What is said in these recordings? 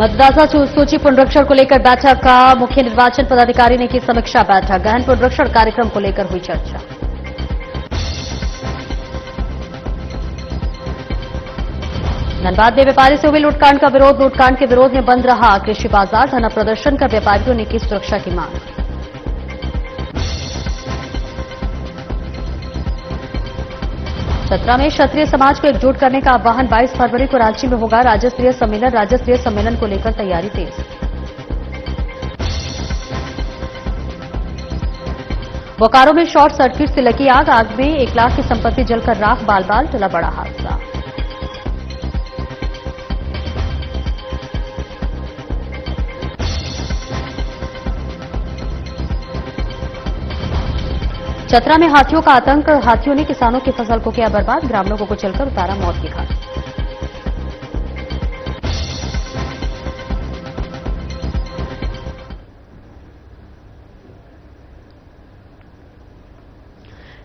मतदाता सूची पुनरीक्षण को लेकर बैठक का मुख्य निर्वाचन पदाधिकारी ने की समीक्षा बैठक। गहन पुनरीक्षण कार्यक्रम को लेकर हुई चर्चा। धनबाद में व्यापारी से हुई लूटकांड का विरोध। लूटकांड के विरोध में बंद रहा कृषि बाजार। धरना प्रदर्शन कर व्यापारियों ने की सुरक्षा की मांग। चतरा में क्षत्रिय समाज को एकजुट करने का आह्वान। 22 फरवरी को रांची में होगा राज्य स्तरीय सम्मेलन। राज्य स्तरीय सम्मेलन को लेकर तैयारी तेज। बोकारो में शॉर्ट सर्किट से लगी आग। आग में 1 लाख की संपत्ति जलकर राख। बाल बाल टला बड़ा हादसा। चतरा में हाथियों का आतंक। हाथियों ने किसानों की फसल को किया बर्बाद। ग्रामीणों को कुचलकर उतारा मौत की घाट।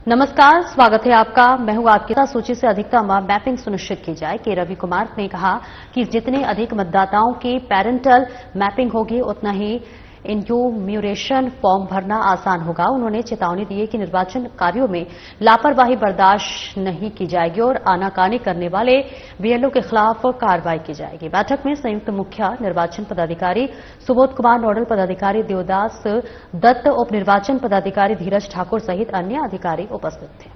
नमस्कार, स्वागत है आपका। मैं हूं आपके साथ। सूची से अधिकतम मैपिंग सुनिश्चित की जाए कि रवि कुमार ने कहा कि जितने अधिक मतदाताओं की पेरेंटल मैपिंग होगी उतना ही इन्यूमरेशन फॉर्म भरना आसान होगा। उन्होंने चेतावनी दी है कि निर्वाचन कार्यों में लापरवाही बर्दाश्त नहीं की जाएगी और आनाकानी करने वाले बीएलओ के खिलाफ कार्रवाई की जाएगी। बैठक में संयुक्त मुख्य निर्वाचन पदाधिकारी सुबोध कुमार, नोडल पदाधिकारी देवदास दत्त, उप निर्वाचन पदाधिकारी धीरज ठाकुर सहित अन्य अधिकारी उपस्थित थे।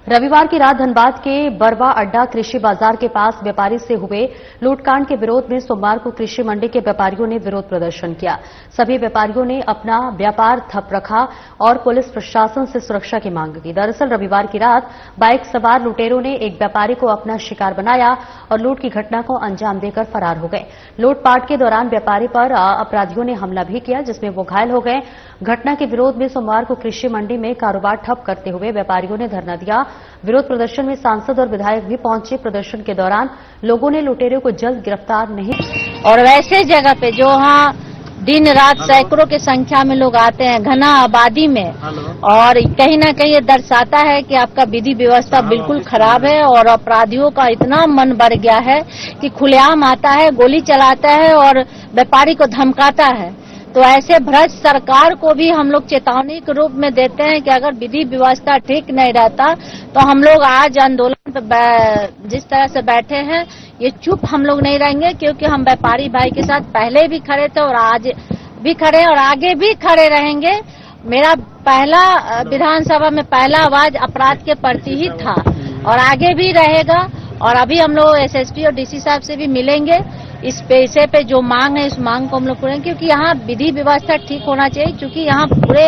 रविवार की रात धनबाद के बरवा अड्डा कृषि बाजार के पास व्यापारी से हुए लूटकांड के विरोध में सोमवार को कृषि मंडी के व्यापारियों ने विरोध प्रदर्शन किया। सभी व्यापारियों ने अपना व्यापार ठप रखा और पुलिस प्रशासन से सुरक्षा की मांग की। दरअसल रविवार की रात बाइक सवार लुटेरों ने एक व्यापारी को अपना शिकार बनाया और लूट की घटना को अंजाम देकर फरार हो गए। लूटपाट के दौरान व्यापारी पर अपराधियों ने हमला भी किया, जिसमें वो घायल हो गए। घटना के विरोध में सोमवार को कृषि मंडी में कारोबार ठप करते हुए व्यापारियों ने धरना दिया। विरोध प्रदर्शन में सांसद और विधायक भी पहुंचे। प्रदर्शन के दौरान लोगों ने लुटेरों को जल्द गिरफ्तार नहीं। और वैसे जगह पे जो वहाँ दिन रात सैकड़ों की संख्या में लोग आते हैं, घना आबादी में, और कहीं ना कहीं ये दर्शाता है कि आपका विधि व्यवस्था बिल्कुल खराब है और अपराधियों का इतना मन बढ़ गया है कि खुलेआम आता है, गोली चलाता है और व्यापारी को धमकाता है। तो ऐसे भ्रष्ट सरकार को भी हम लोग चेतावनी के रूप में देते हैं कि अगर विधि व्यवस्था ठीक नहीं रहता तो हम लोग आज आंदोलन पे जिस तरह से बैठे हैं ये चुप हम लोग नहीं रहेंगे, क्योंकि हम व्यापारी भाई के साथ पहले भी खड़े थे और आज भी खड़े और आगे भी खड़े रहेंगे। मेरा पहला विधानसभा में पहला आवाज अपराध के प्रति ही था और आगे भी रहेगा। और अभी हम लोग एसएसपी और डीसी साहब से भी मिलेंगे। इस पैसे पे जो मांग है, इस मांग को हम लोग करेंगे, क्योंकि यहाँ विधि व्यवस्था ठीक होना चाहिए। क्योंकि यहाँ पूरे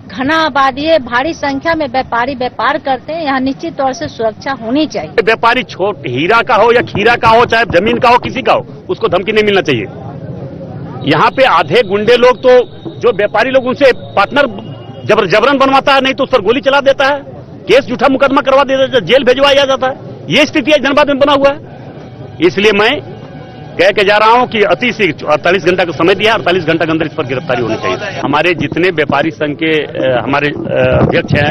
घना आबादी है, भारी संख्या में व्यापारी व्यापार करते हैं, यहाँ निश्चित तौर से सुरक्षा होनी चाहिए। व्यापारी छोट हीरा का हो या खीरा का हो, चाहे जमीन का हो, किसी का हो, उसको धमकी नहीं मिलना चाहिए। यहाँ पे आधे गुंडे लोग तो जो व्यापारी लोग उनसे पार्टनर जबरन बनवाता है, नहीं तो उस पर गोली चला देता है, केस झूठा मुकदमा करवा देता है, जेल भिजवाया जाता है। ये स्थिति आज धनबाद में बना हुआ है। इसलिए मैं कह के जा रहा हूं कि अति शीघ्र 48 घंटा का समय दिया, 48 घंटा के अंदर इस पर गिरफ्तारी होनी चाहिए। हमारे जितने व्यापारी संघ के हमारे अध्यक्ष हैं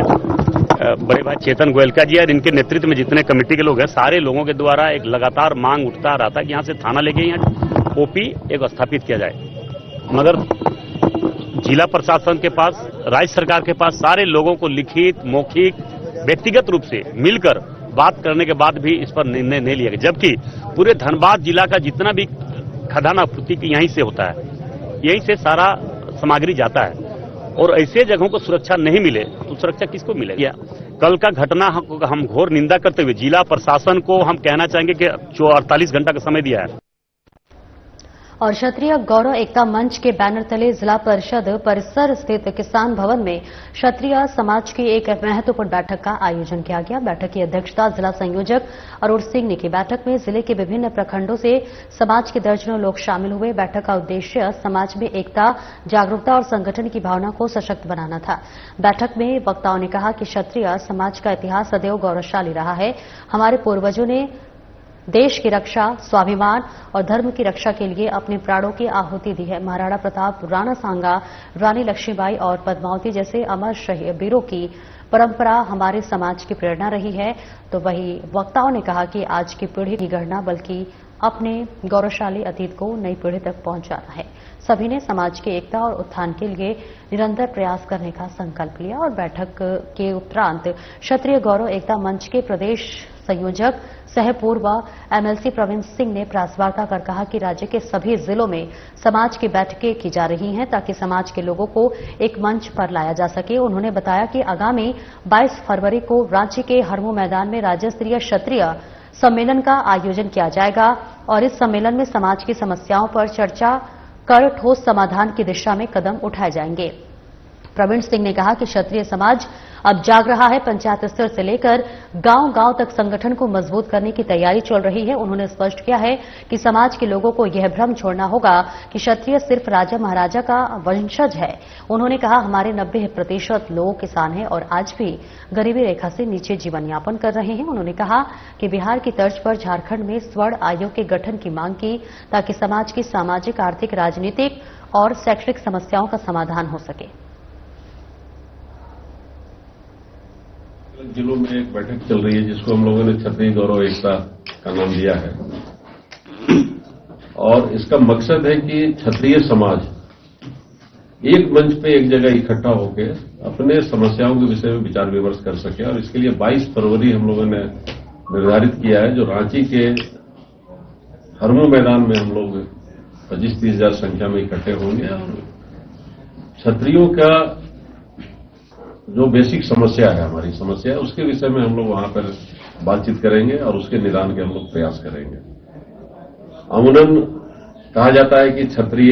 बड़े भाई चेतन गोयलका जी और इनके नेतृत्व में जितने कमेटी के लोग हैं, सारे लोगों के द्वारा एक लगातार मांग उठता रहा था कि यहाँ से थाना लेके यहाँ ओपी एक स्थापित किया जाए। मगर जिला प्रशासन के पास, राज्य सरकार के पास सारे लोगों को लिखित, मौखिक, व्यक्तिगत रूप से मिलकर बात करने के बाद भी इस पर निर्णय नहीं लिया गया। जबकि पूरे धनबाद जिला का जितना भी खदान आपूर्ति यहीं से होता है, यहीं से सारा सामग्री जाता है और ऐसे जगहों को सुरक्षा नहीं मिले तो सुरक्षा किसको मिलेगी? कल का घटना हम घोर निंदा करते हुए जिला प्रशासन को हम कहना चाहेंगे कि जो 48 घंटा का समय दिया है। और क्षत्रिय गौरव एकता मंच के बैनर तले जिला परिषद परिसर स्थित किसान भवन में क्षत्रिय समाज की एक महत्वपूर्ण बैठक का आयोजन किया गया। बैठक की अध्यक्षता जिला संयोजक अरुण सिंह ने की। बैठक में जिले के विभिन्न प्रखंडों से समाज के दर्जनों लोग शामिल हुए। बैठक का उद्देश्य समाज में एकता, जागरूकता और संगठन की भावना को सशक्त बनाना था। बैठक में वक्ताओं ने कहा कि क्षत्रिय समाज का इतिहास सदैव गौरवशाली रहा है। हमारे पूर्वजों ने देश की रक्षा, स्वाभिमान और धर्म की रक्षा के लिए अपने प्राणों की आहुति दी है। महाराणा प्रताप, राणा सांगा, रानी लक्ष्मीबाई और पद्मावती जैसे अमर शहीद वीरों की परंपरा हमारे समाज की प्रेरणा रही है। तो वही वक्ताओं ने कहा कि आज की पीढ़ी की गणना बल्कि अपने गौरवशाली अतीत को नई पीढ़ी तक पहुंचाना है। सभी ने समाज की एकता और उत्थान के लिए निरंतर प्रयास करने का संकल्प लिया। और बैठक के उपरांत क्षत्रिय गौरव एकता मंच के प्रदेश संयोजक सह पूर्व एमएलसी प्रवीण सिंह ने प्रेस वार्ता कर कहा कि राज्य के सभी जिलों में समाज की बैठकें की जा रही हैं ताकि समाज के लोगों को एक मंच पर लाया जा सके। उन्होंने बताया कि आगामी 22 फरवरी को रांची के हरमू मैदान में राज्य स्तरीय क्षत्रिय सम्मेलन का आयोजन किया जाएगा और इस सम्मेलन में समाज की समस्याओं पर चर्चा कर ठोस समाधान की दिशा में कदम उठाए जाएंगे। प्रवीण सिंह ने कहा कि क्षत्रिय समाज अब जाग रहा है। पंचायत स्तर से लेकर गांव-गांव तक संगठन को मजबूत करने की तैयारी चल रही है। उन्होंने स्पष्ट किया है कि समाज के लोगों को यह भ्रम छोड़ना होगा कि क्षत्रिय सिर्फ राजा महाराजा का वंशज है। उन्होंने कहा हमारे 90% लोग किसान हैं और आज भी गरीबी रेखा से नीचे जीवन यापन कर रहे हैं। उन्होंने कहा कि बिहार की तर्ज पर झारखंड में स्वर्ण आयोग के गठन की मांग की ताकि समाज की सामाजिक, आर्थिक, राजनीतिक और शैक्षणिक समस्याओं का समाधान हो सके। जिलों में एक बैठक चल रही है जिसको हम लोगों ने क्षत्रिय गौरव एकता का नाम दिया है और इसका मकसद है कि क्षत्रिय समाज एक मंच पे एक जगह इकट्ठा होकर अपने समस्याओं के विषय में विचार विमर्श कर सके। और इसके लिए 22 फरवरी हम लोगों ने निर्धारित किया है, जो रांची के हरमू मैदान में हम लोग 25-30 हजार संख्या में इकट्ठे होंगे और क्षत्रियों का जो बेसिक समस्या है, हमारी समस्या है, उसके विषय में हम लोग वहां पर बातचीत करेंगे और उसके निदान के हम लोग प्रयास करेंगे। अमूमन कहा जाता है कि क्षत्रिय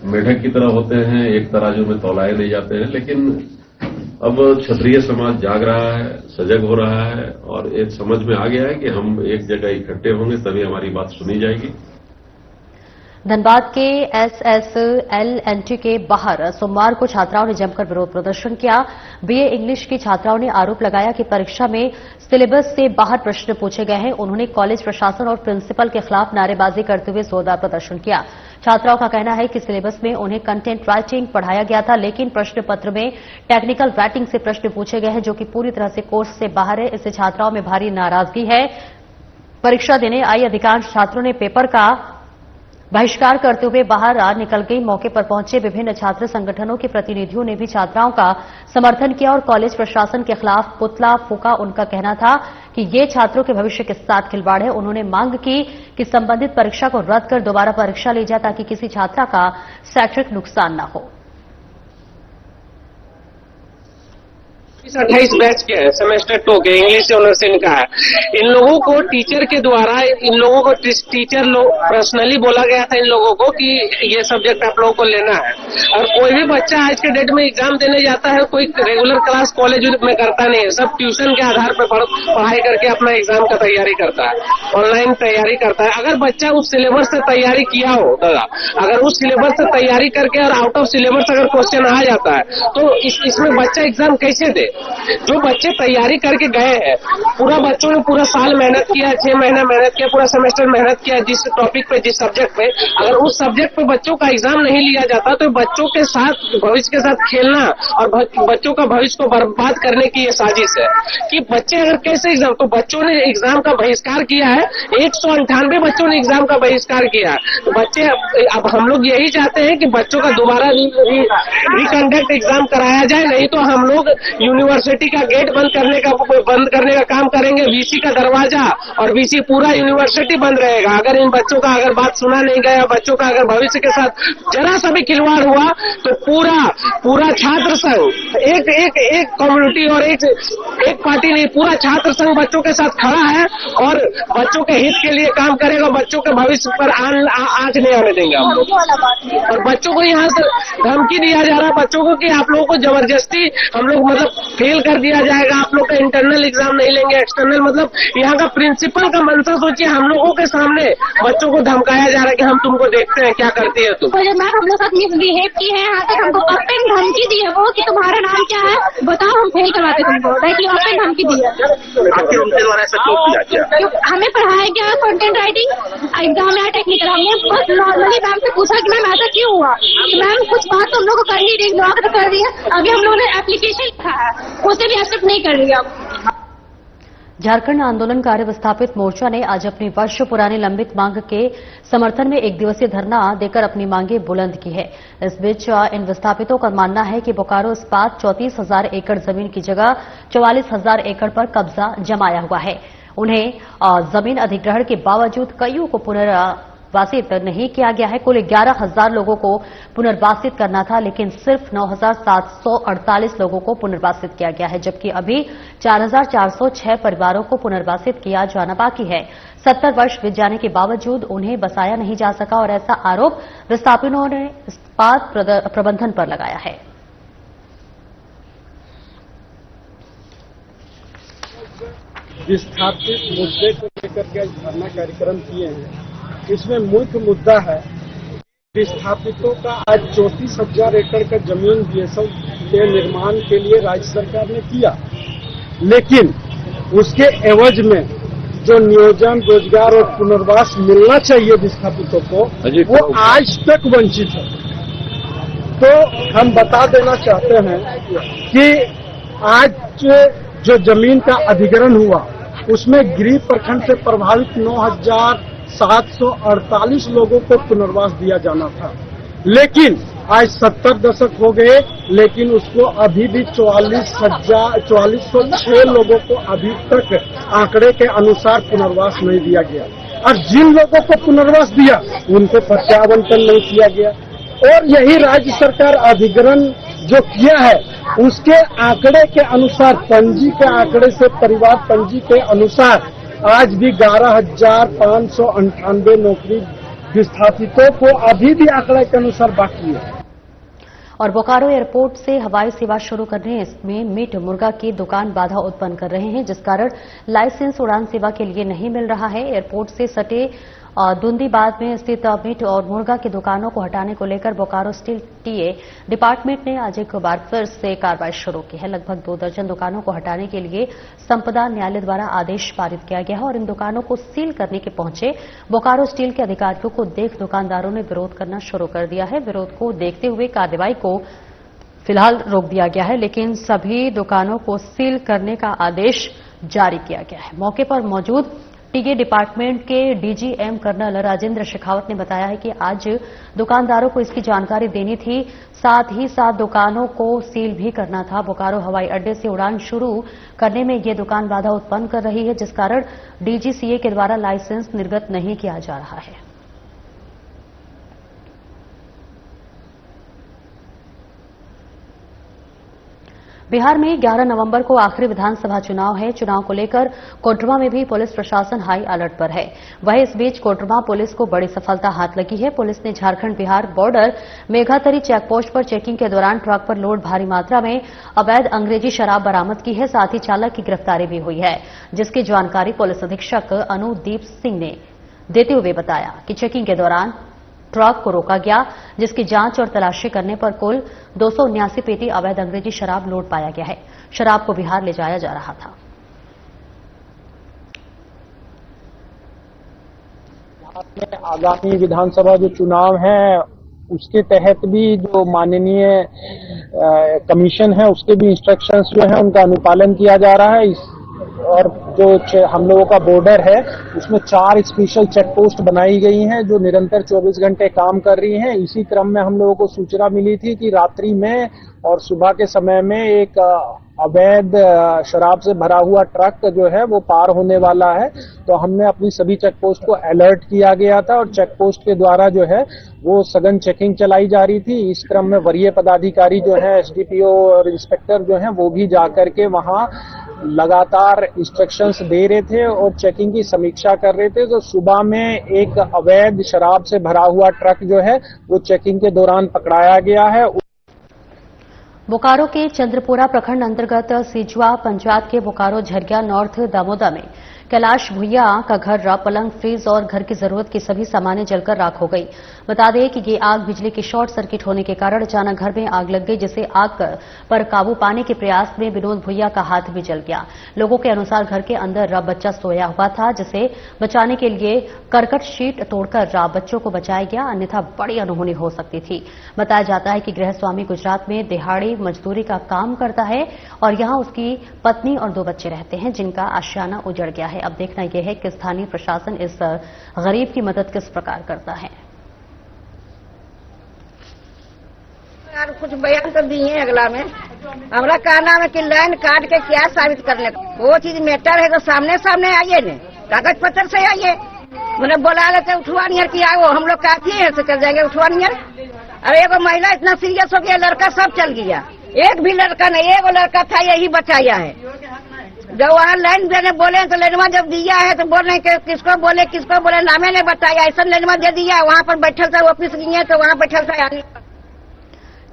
मेढक की तरह होते हैं, एक तराजू में तौलाए नहीं जाते हैं, लेकिन अब क्षत्रिय समाज जाग रहा है, सजग हो रहा है और एक समझ में आ गया है कि हम एक जगह इकट्ठे होंगे तभी हमारी बात सुनी जाएगी। धनबाद के SSLNT के बाहर सोमवार को छात्राओं ने जमकर विरोध प्रदर्शन किया। BA इंग्लिश की छात्राओं ने आरोप लगाया कि परीक्षा में सिलेबस से बाहर प्रश्न पूछे गए हैं। उन्होंने कॉलेज प्रशासन और प्रिंसिपल के खिलाफ नारेबाजी करते हुए जोरदार प्रदर्शन किया। छात्राओं का कहना है कि सिलेबस में उन्हें कंटेंट राइटिंग पढ़ाया गया था, लेकिन प्रश्न पत्र में टेक्निकल राइटिंग से प्रश्न पूछे गए हैं जो कि पूरी तरह से कोर्स से बाहर है। इससे छात्राओं में भारी नाराजगी है। परीक्षा देने आई अधिकांश छात्रों ने पेपर का बहिष्कार करते हुए बाहर निकल गई। मौके पर पहुंचे विभिन्न छात्र संगठनों के प्रतिनिधियों ने भी छात्राओं का समर्थन किया और कॉलेज प्रशासन के खिलाफ पुतला फूंका। उनका कहना था कि ये छात्रों के भविष्य के साथ खिलवाड़ है। उन्होंने मांग की कि संबंधित परीक्षा को रद्द कर दोबारा परीक्षा ली जाए ताकि किसी छात्रा का शैक्षिक नुकसान न हो। 28 बैच के हैं, सेमेस्टर 2 के इंग्लिश ऑनर्स इनका है। इन लोगों को टीचर के द्वारा इन लोगों को टीचर लोग पर्सनली बोला गया था इन लोगों को कि ये सब्जेक्ट आप लोगों को लेना है। और कोई भी बच्चा आज के डेट में एग्जाम देने जाता है, कोई रेगुलर क्लास कॉलेज में करता नहीं है, सब ट्यूशन के आधार पर पढ़ाई करके अपना एग्जाम का तैयारी करता है, ऑनलाइन तैयारी करता है। अगर बच्चा उस सिलेबस से तैयारी किया हो दादा, अगर उस सिलेबस से तैयारी करके और आउट ऑफ सिलेबस अगर क्वेश्चन आ जाता है तो इसमें बच्चा एग्जाम कैसे दे? जो बच्चे तैयारी करके गए हैं, पूरा बच्चों ने पूरा साल मेहनत किया, 6 महीना मेहनत किया, पूरा सेमेस्टर मेहनत किया जिस टॉपिक पे, जिस सब्जेक्ट पे, अगर उस सब्जेक्ट पे बच्चों का एग्जाम नहीं लिया जाता तो बच्चों के साथ भविष्य के साथ खेलना और बच्चों का भविष्य को बर्बाद करने की ये साजिश है कि बच्चे अगर कैसे एग्जाम, तो बच्चों ने एग्जाम का बहिष्कार किया है। 198 बच्चों ने एग्जाम का बहिष्कार किया है। तो बच्चे, अब हम लोग यही चाहते हैं कि बच्चों का दोबारा रिकंडक्ट एग्जाम कराया जाए, नहीं तो हम लोग यूनिवर्सिटी का गेट बंद करने का काम करेंगे। VC का दरवाजा और VC पूरा यूनिवर्सिटी बंद रहेगा। अगर इन बच्चों का अगर बात सुना नहीं गया, बच्चों का अगर भविष्य के साथ जरा सा भी खिलवाड़ हुआ तो पूरा छात्र संघ, एक कम्युनिटी और एक पार्टी नहीं, पूरा छात्र संघ बच्चों के साथ खड़ा है और बच्चों के हित के लिए काम करेगा। बच्चों के भविष्य पर आंच नहीं आने देंगे हम लोग। और बच्चों को यहाँ से धमकी दिया जा रहा है बच्चों को कि आप लोगों को जबरदस्ती हम लोग फेल कर दिया जाएगा, आप लोग का इंटरनल एग्जाम नहीं लेंगे, एक्सटर्नल। मतलब यहाँ का प्रिंसिपल का मंशा सोचिए, हम लोगों के सामने बच्चों को धमकाया जा रहा है कि हम तुमको देखते हैं क्या करती है तुम। मैम हम लोग साथ मिसबिहेव की है, यहाँ तक हमको धमकी दी है वो कि तुम्हारा नाम क्या है बताओ, हम फेल करवाते तुमको। वहाँ पे धमकी दी है। आपके उनके द्वारा ऐसा क्यों किया गया? हमें पढ़ाया गया कंटेंट राइटिंग एग्जाम है टेक्निकल, हमने बस नॉर्मली मैम से पूछा कि मैम ऐसा क्यों हुआ, तो मैम कुछ बात तो हम लोग को कर नहीं रही, ब्लॉक तो कर रही है। अभी हम लोगों ने एप्लीकेशन लिखा है, उसे भी एक्सेप्ट नहीं कर रही है। झारखंड आंदोलनकारी विस्थापित मोर्चा ने आज अपनी वर्ष पुरानी लंबित मांग के समर्थन में एक दिवसीय धरना देकर अपनी मांगें बुलंद की है। इस बीच इन विस्थापितों का मानना है कि बोकारो इस्पात 34,000 एकड़ जमीन की जगह 44,000 एकड़ पर कब्जा जमाया हुआ है। उन्हें जमीन अधिग्रहण के बावजूद कईयों को पुनर्वासित नहीं किया गया है। कुल 11,000 लोगों को पुनर्वासित करना था, लेकिन सिर्फ 9,748 लोगों को पुनर्वासित किया गया है, जबकि अभी 4,406 परिवारों को पुनर्वासित किया जाना बाकी है। 70 वर्ष बीत जाने के बावजूद उन्हें बसाया नहीं जा सका और ऐसा आरोप विस्थापितों ने इस्पात प्रबंधन पर लगाया है। विस्थापित मुद्दे को लेकर के धरना कार्यक्रम किए हैं। इसमें मुख्य मुद्दा है विस्थापितों का आज 34,000 एकड़ का जमीन बीएसएफ के निर्माण के लिए राज्य सरकार ने किया, लेकिन उसके एवज में जो नियोजन, रोजगार और पुनर्वास मिलना चाहिए विस्थापितों को, वो आज तक वंचित है। तो हम बता देना चाहते हैं कि आज जो जमीन का अधिग्रहण हुआ उसमें गिरिडीह प्रखंड से प्रभावित 9,748 लोगों को पुनर्वास दिया जाना था, लेकिन आज 70 दशक हो गए, लेकिन उसको अभी भी 4406 लोगों को अभी तक आंकड़े के अनुसार पुनर्वास नहीं दिया गया। और जिन लोगों को पुनर्वास दिया उनको प्रत्यावंटन नहीं किया गया। और यही राज्य सरकार अधिग्रहण जो किया है उसके आंकड़े के अनुसार, पंजी के आंकड़े से, परिवार पंजी के अनुसार आज भी 11,598 नौकरी विस्थापितों को अभी भी आंकड़े के अनुसार बाकी है। और बोकारो एयरपोर्ट से हवाई सेवा शुरू करने में मीट मुर्गा की दुकान बाधा उत्पन्न कर रहे हैं, जिस कारण लाइसेंस उड़ान सेवा के लिए नहीं मिल रहा है। एयरपोर्ट से सटे दुंदीबाद में स्थित मीट और मुर्गा की दुकानों को हटाने को लेकर बोकारो स्टील टीए डिपार्टमेंट ने आज एक बार फिर से कार्रवाई शुरू की है। लगभग 2 दर्जन दुकानों को हटाने के लिए संपदा न्यायालय द्वारा आदेश पारित किया गया है और इन दुकानों को सील करने के पहुंचे बोकारो स्टील के अधिकारियों को देख दुकानदारों ने विरोध करना शुरू कर दिया है। विरोध को देखते हुए कार्रवाई को फिलहाल रोक दिया गया है, लेकिन सभी दुकानों को सील करने का आदेश जारी किया गया है। मौके पर मौजूद टीए डिपार्टमेंट के डीजीएम कर्नल राजेंद्र शेखावत ने बताया है कि आज दुकानदारों को इसकी जानकारी देनी थी, साथ ही साथ दुकानों को सील भी करना था। बोकारो हवाई अड्डे से उड़ान शुरू करने में ये दुकान बाधा उत्पन्न कर रही है, जिस कारण डीजीसीए के द्वारा लाइसेंस निर्गत नहीं किया जा रहा है। बिहार में 11 नवंबर को आखिरी विधानसभा चुनाव है। चुनाव को लेकर कोडरमा में भी पुलिस प्रशासन हाई अलर्ट पर है। वहीं इस बीच कोडरमा पुलिस को बड़ी सफलता हाथ लगी है। पुलिस ने झारखंड बिहार बॉर्डर मेघातरी चेकपोस्ट पर चेकिंग के दौरान ट्रक पर लोड भारी मात्रा में अवैध अंग्रेजी शराब बरामद की है। साथ ही चालक की गिरफ्तारी भी हुई है, जिसकी जानकारी पुलिस अधीक्षक अनुदीप सिंह ने देते हुए बताया कि चेकिंग के दौरान ट्रक को रोका गया, जिसकी जांच और तलाशी करने पर कुल 279 पेटी अवैध अंग्रेजी शराब लोड पाया गया है। शराब को बिहार ले जाया जा रहा था। आगामी विधानसभा जो चुनाव है उसके तहत भी जो माननीय कमीशन है उसके भी इंस्ट्रक्शंस जो है उनका अनुपालन किया जा रहा है। और जो हम लोगों का बॉर्डर है उसमें 4 स्पेशल चेक पोस्ट बनाई गई हैं जो निरंतर 24 घंटे काम कर रही हैं। इसी क्रम में हम लोगों को सूचना मिली थी कि रात्रि में और सुबह के समय में एक अवैध शराब से भरा हुआ ट्रक जो है वो पार होने वाला है, तो हमने अपनी सभी चेक पोस्ट को अलर्ट किया गया था और चेक पोस्ट के द्वारा जो है वो सघन चेकिंग चलाई जा रही थी। इस क्रम में वरीय पदाधिकारी जो है एसडीपीओ और इंस्पेक्टर जो है वो भी जाकर के वहां लगातार इंस्ट्रक्शंस दे रहे थे और चेकिंग की समीक्षा कर रहे थे। तो सुबह में एक अवैध शराब से भरा हुआ ट्रक जो है वो चेकिंग के दौरान पकड़ाया गया है। बोकारो के चंद्रपुरा प्रखंड अंतर्गत सिजुआ पंचायत के बोकारो झरिया नॉर्थ दामोदा में कैलाश भुइया का घर, पलंग, फ्रिज और घर की जरूरत की सभी सामानें जलकर राख हो गई। बता दें कि ये आग बिजली के शॉर्ट सर्किट होने के कारण अचानक घर में आग लग गई, जिसे आग पर काबू पाने के प्रयास में विनोद भुइया का हाथ भी जल गया। लोगों के अनुसार घर के अंदर बच्चा सोया हुआ था, जिसे बचाने के लिए करकट शीट तोड़कर बच्चों को बचाया गया, अन्यथा बड़ी अनहोनी हो सकती थी। बताया जाता है कि गृहस्वामी गुजरात में दिहाड़ी मजदूरी का काम करता है और यहां उसकी पत्नी और 2 बच्चे रहते हैं, जिनका आशियाना उजड़ गया है। अब देखना यह है कि स्थानीय प्रशासन इस गरीब की मदद किस प्रकार करता है। यार कुछ बयान तो दिए हैं अगला में, हमारा कहना है कि लाइन काट के क्या साबित करने, वो चीज मैटर है तो सामने सामने आइए ने, कागज पत्र से आइए। मैंने बोला लेते उठवा नियर की आओ, हम लोग काफी है से चल जाएंगे उठवा नियर। अरे एगो महिला इतना सीरियस हो गया, लड़का सब चल गया, एक भी लड़का नहीं, एगो लड़का था, यही बचाया है। जब वहाँ लाइन देने बोले तो लाइनमा जब दिया है तो बोल रहे किसको बोले नामे ने बताया, ऐसा लाइनमा दे दिया। वहाँ पर बैठल था, ऑफिस गई है तो वहाँ बैठल था।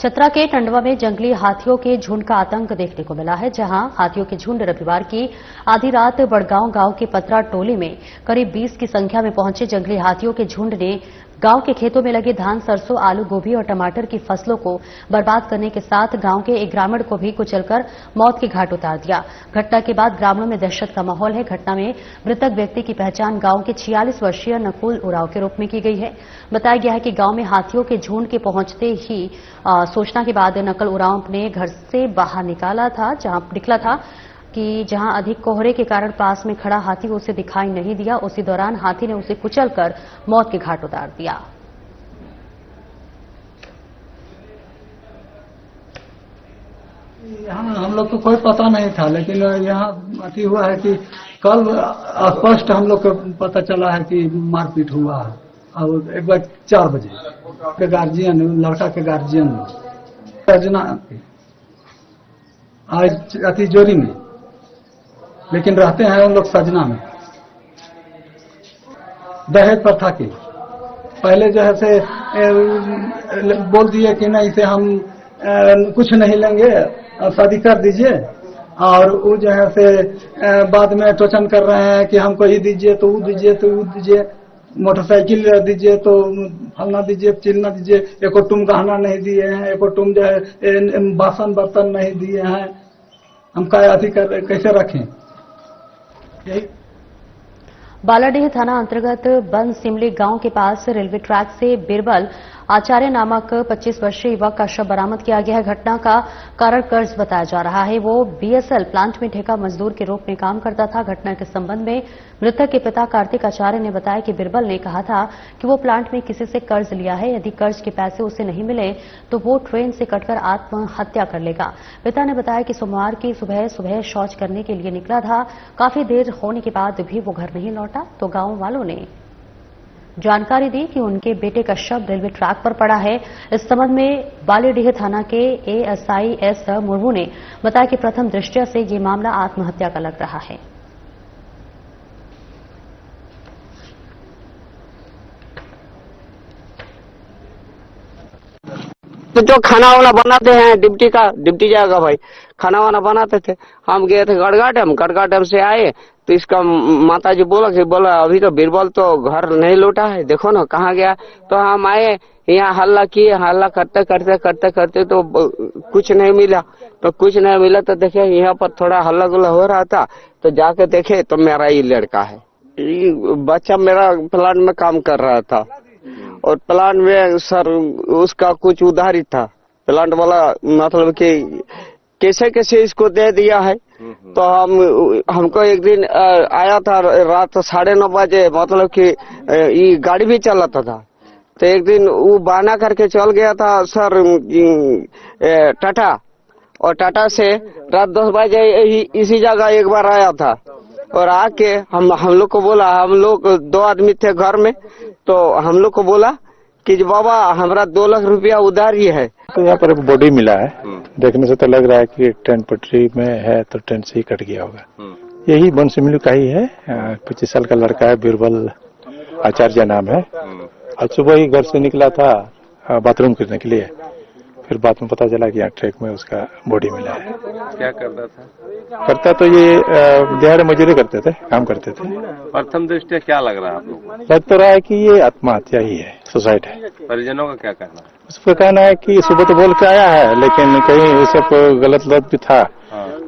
चतरा के टंडवा में जंगली हाथियों के झुंड का आतंक देखने को मिला है, जहां हाथियों के झुंड रविवार की आधी रात बड़गांव गांव के पतरा टोली में करीब 20 की संख्या में पहुंचे जंगली हाथियों के झुंड ने गांव के खेतों में लगे धान, सरसों, आलू, गोभी और टमाटर की फसलों को बर्बाद करने के साथ गांव के एक ग्रामीण को भी कुचलकर मौत के घाट उतार दिया। घटना के बाद ग्रामीणों में दहशत का माहौल है। घटना में मृतक व्यक्ति की पहचान गांव के 46 वर्षीय नकुल उरांव के रूप में की गई है। बताया गया है कि गांव में हाथियों के झुंड के पहुंचते ही सूचना के बाद नकुल उरांव ने घर से बाहर निकला था कि जहां अधिक कोहरे के कारण पास में खड़ा हाथी उसे दिखाई नहीं दिया। उसी दौरान हाथी ने उसे कुचलकर मौत के घाट उतार दिया। यहाँ हम लोग को कोई पता नहीं था, लेकिन यहाँ अति हुआ है कि कल स्पष्ट हम लोग को पता चला है कि मारपीट हुआ है। और एक बार 4 बजे के गार्जियन, लड़का के गार्जियन सजना आज अति जोरी में, लेकिन रहते हैं उन लोग सजना में। दहेज प्रथा के पहले जो है से बोल दिए कि नहीं से हम कुछ नहीं लेंगे, शादी कर दीजिए, और वो जो है से बाद में टोचन कर रहे हैं कि हमको ही दीजिए तो वो दीजिए तो वो दीजिए, मोटरसाइकिल दीजिए तो फलना दीजिए, चिलना दीजिए, एको टुम गहना नहीं दिए हैं, एको टुम जो है बासन बर्तन नहीं दिए हैं। हम कैसे रखें? बालाडीह थाना अंतर्गत बन सिमली गांव के पास रेलवे ट्रैक से बिरबल आचार्य नामक 25 वर्षीय युवक का शव बरामद किया गया है। घटना का कारण कर्ज बताया जा रहा है। वो बीएसएल प्लांट में ठेका मजदूर के रूप में काम करता था। घटना के संबंध में मृतक के पिता कार्तिक आचार्य ने बताया कि बिरबल ने कहा था कि वो प्लांट में किसी से कर्ज लिया है, यदि कर्ज के पैसे उसे नहीं मिले तो वो ट्रेन से कटकर आत्महत्या कर लेगा। पिता ने बताया कि सोमवार की सुबह शौच करने के लिए निकला था। काफी देर होने के बाद भी वो घर नहीं लौटा तो गांव वालों ने जानकारी दी कि उनके बेटे का शव रेलवे ट्रैक पर पड़ा है। इस संबंध में बालीडीह थाना के एएसआई एस मुर्मू ने बताया कि प्रथम दृष्टया से ये मामला आत्महत्या का लग रहा है। तो जो खाना वाना बनाते हैं डिप्टी जाएगा भाई, खाना वाना बनाते थे। हम गए थे गड़गा डैम से आए तो इसका माता जी बोला अभी तो बिरबल तो घर नहीं लौटा है, देखो ना कहाँ गया। तो हम आए यहाँ हल्ला किए, हल्ला करते तो कुछ नहीं मिला। तो देखे यहाँ पर थोड़ा हल्ला गुल्ला हो रहा था, तो जाके देखे तो मेरा ही लड़का है। बच्चा मेरा प्लांट में काम कर रहा था और प्लांट में सर उसका कुछ उधारी था। प्लांट वाला मतलब कि कैसे इसको दे दिया है। तो हमको एक दिन आया था रात 9:30 बजे, मतलब कि ये गाड़ी भी चलाता था। तो एक दिन वो बहाना करके चल गया था सर टाटा, और टाटा से रात 10 बजे इसी जगह एक बार आया था और आके हम लोग को बोला, हम लोग 2 आदमी थे घर में, तो हम लोग को बोला कि बाबा हमारा 2 लाख रुपया उधारी है। तो यहाँ पर एक बॉडी मिला है, देखने से तो लग रहा है कि ट्रेन पटरी में है तो ट्रेन से ही कट गया होगा। यही बनसिमली का ही है, 25 साल का लड़का है, बिरबल आचार्य नाम है। आज सुबह ही घर से निकला था बाथरूम करने के लिए, फिर बाद में पता चला कि यहाँ ट्रक में उसका बॉडी मिला है। क्या करता था? करता तो ये दिहाड़ी मजदूरी करते थे, काम करते थे। प्रथम दृष्टि क्या लग रहा है आप लोगों को? लग तो रहा है कि ये आत्महत्या ही है, सुसाइड है। परिजनों का क्या कहना है? उसका कहना है कि सुबह तो बोल के आया है, लेकिन कहीं उसे गलत लत भी था।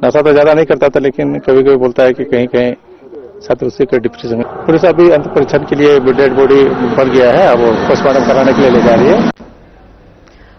नशा तो ज्यादा नहीं करता था, लेकिन कभी कभी बोलता है कि कहीं कहीं साथ उसी के डिप्रेशन में। पुलिस अभी अंत परीक्षण के लिए डेड बॉडी बन गया है, अब वो पोस्टमार्टम कराने के लिए ले जा रही है।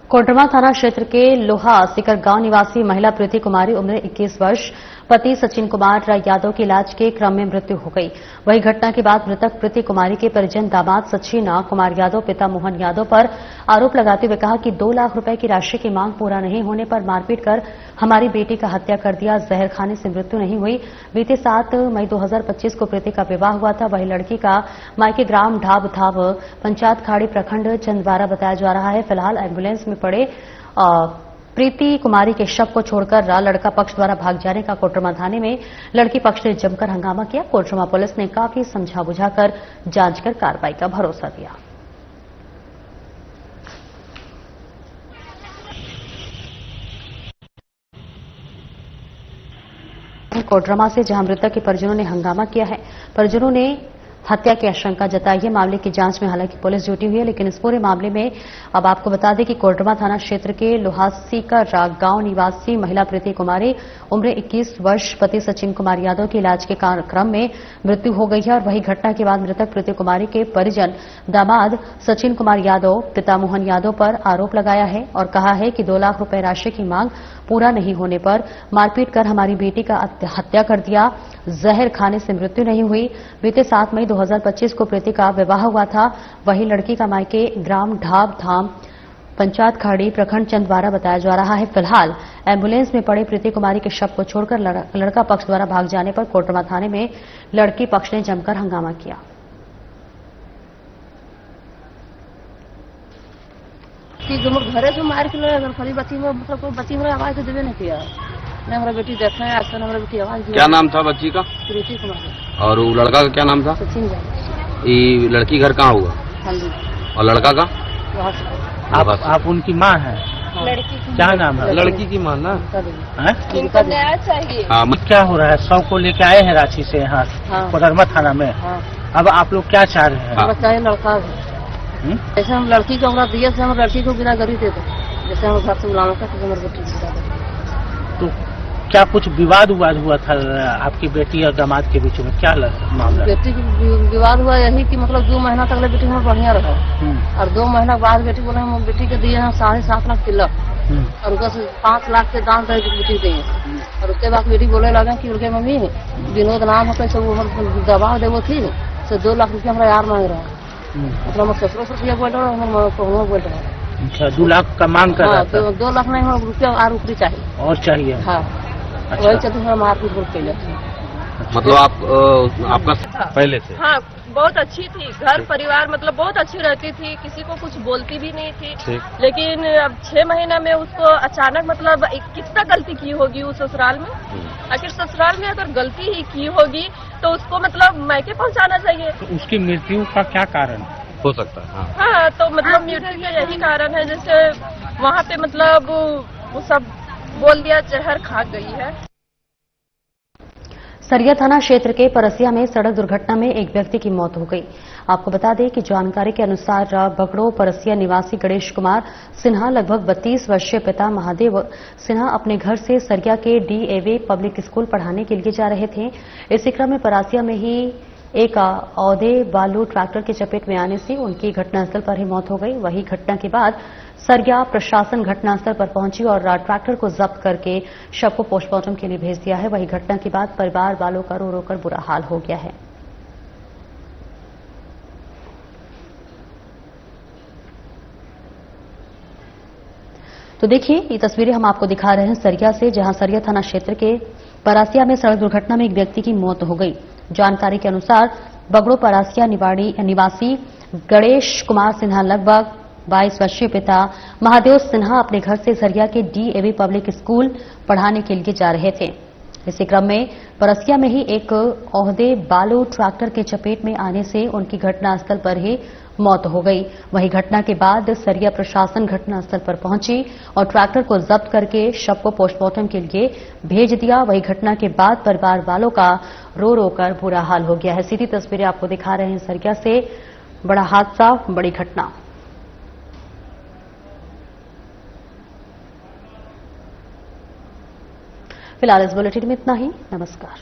कोडरमा थाना क्षेत्र के लोहा सिकर गांव निवासी महिला प्रीति कुमारी उम्र 21 वर्ष पति सचिन कुमार यादव की इलाज के क्रम में मृत्यु हो गई। वही घटना के बाद मृतक प्रीति कुमारी के परिजन दामाद सचिन कुमार यादव पिता मोहन यादव पर आरोप लगाते हुए कहा कि 2 लाख रुपए की राशि की मांग पूरा नहीं होने पर मारपीट कर हमारी बेटी का हत्या कर दिया। जहर खाने से मृत्यु नहीं हुई। बीते 7 मई 2025 को प्रीति का विवाह हुआ था। वही लड़की का मायके ग्राम ढाब थाव पंचायत खाड़ी प्रखंड चंदवारा बताया जा रहा है। फिलहाल एम्बुलेंस में पड़े प्रीति कुमारी के शव को छोड़कर लड़का पक्ष द्वारा भाग जाने का कोडरमा थाने में लड़की पक्ष ने जमकर हंगामा किया। कोडरमा पुलिस ने काफी समझा बुझाकर जांच कर कार्रवाई का भरोसा दिया। कोडरमा से जहां मृतक के परिजनों ने हंगामा किया है, परिजनों ने हत्या की आशंका जताई है। मामले की जांच में हालांकि पुलिस जुटी हुई है, लेकिन इस पूरे मामले में अब आपको बता दें कि कोडरमा थाना क्षेत्र के लोहासी का गांव निवासी महिला प्रीति कुमारी उम्र 21 वर्ष पति सचिन कुमार यादव के इलाज के क्रम में मृत्यु हो गई है। और वही घटना के बाद मृतक प्रीति कुमारी के परिजन दामाद सचिन कुमार यादव पिता मोहन यादव पर आरोप लगाया है और कहा है कि 2 लाख रुपए राशि की मांग पूरा नहीं होने पर मारपीट कर हमारी बेटी का हत्या कर दिया। जहर खाने से मृत्यु नहीं हुई। बीते 7 मई 2025 को प्रीति का विवाह हुआ था। वही लड़की का मायके ग्राम ढाब धाम पंचायत खाड़ी प्रखंड चंदवारा बताया जा रहा है। फिलहाल एम्बुलेंस में पड़े प्रीति कुमारी के शव को छोड़कर लड़का पक्ष द्वारा भाग जाने पर कोडरमा थाने में लड़की पक्ष ने जमकर हंगामा किया। घरे से मार के खाली बच्ची में मतलब कोई बच्ची में आवाज तो देवे नहीं किया। नहीं हमारा बेटी देखा है, आज हमारा बेटी आवाज। क्या नाम था बच्ची का? प्रीति कुमार। और वो लड़का का क्या नाम था? सचिन। ये लड़की घर कहाँ हुआ? और लड़का का? आप उनकी माँ है? लड़की क्या नाम है? लड़की की माँ ना? इनको न्याय चाहिए। क्या हो रहा है? शव को लेके आए हैं रांची से यहाँ कोडरमा थाना में। अब आप लोग क्या चाह रहे हैं? बताइए लड़का जैसे हम लड़की को हमारा दिए से हम लड़की को बिना गरीब दे दो, जैसे हम घर से बुलाना था हमारे बेटी। तो क्या कुछ विवाद हुआ था आपकी बेटी और दामाद के बीच में? क्या मामला? बेटी विवाद हुआ यही कि मतलब 2 महीना तक बेटी हमारा बढ़िया रहा और 2 महीना बाद बेटी बोले हम बेटी के दिए हैं 7.5 लाख तिलक और उनको 5 लाख के दान दे बेटी दिए। और उसके बाद बेटी बोले लगे कि उनके मम्मी विनोद नाम होता सब दबाव दे वो थी तो 2 लाख रुपया हमारा यार मांग रहा है। मतलब ससुर रुपया बोल रहा हूँ बोल रहा है। अच्छा 2 लाख का मांग कर रहा था। 2 लाख नहीं हम रुपया और ऊपरी चाहिए। और चाहिए? हाँ। अच्छा। वही चलते हमारा मारपीट पहले। मतलब आपका पहले से? हाँ बहुत अच्छी थी। घर परिवार मतलब बहुत अच्छी रहती थी, किसी को कुछ बोलती भी नहीं थी। लेकिन अब 6 महीना में उसको अचानक मतलब कितना गलती की होगी उस ससुराल में। आखिर ससुराल में अगर गलती ही की होगी तो उसको मतलब मायके पहुंचाना चाहिए। तो उसकी मृत्यु का क्या कारण हो सकता है? हाँ तो मतलब मृत्यु का यही कारण है, जैसे वहाँ पे मतलब वो सब बोल दिया जहर खा गई है। सरिया थाना क्षेत्र के परसिया में सड़क दुर्घटना में एक व्यक्ति की मौत हो गई। आपको बता दें कि जानकारी के अनुसार बगड़ो परसिया निवासी गणेश कुमार सिन्हा लगभग 32 वर्षीय पिता महादेव सिन्हा अपने घर से सरिया के डीएवी पब्लिक स्कूल पढ़ाने के लिए जा रहे थे। इसी क्रम में परसिया में ही एक औदे बालू ट्रैक्टर की चपेट में आने से उनकी घटनास्थल पर ही मौत हो गई। वही घटना के बाद सरिया प्रशासन घटनास्थल पर पहुंची और ट्रैक्टर को जब्त करके शव को पोस्टमार्टम के लिए भेज दिया है। वही घटना के बाद परिवार वालों का रो रो कर बुरा हाल हो गया है। तो देखिए ये तस्वीरें हम आपको दिखा रहे हैं सरिया से, जहां सरिया थाना क्षेत्र के परासिया में सड़क दुर्घटना में एक व्यक्ति की मौत हो गई। जानकारी के अनुसार बगड़ो परासिया निवासी गणेश कुमार सिन्हा लगभग 22 वर्षीय पिता महादेव सिन्हा अपने घर से सरिया के डीएवी पब्लिक स्कूल पढ़ाने के लिए जा रहे थे। इसी क्रम में परसिया में ही एक ओहदे बालू ट्रैक्टर के चपेट में आने से उनकी घटनास्थल पर ही मौत हो गई। वहीं घटना के बाद सरिया प्रशासन घटनास्थल पर पहुंची और ट्रैक्टर को जब्त करके शव को पोस्टमार्टम के लिए भेज दिया। वहीं घटना के बाद परिवार वालों का रो रो कर बुरा हाल हो गया है। सीधी तस्वीरें आपको दिखा रहे हैं सरिया से। बड़ा हादसा, बड़ी घटना। फिलहाल इस बुलेटिन में इतना ही। नमस्कार।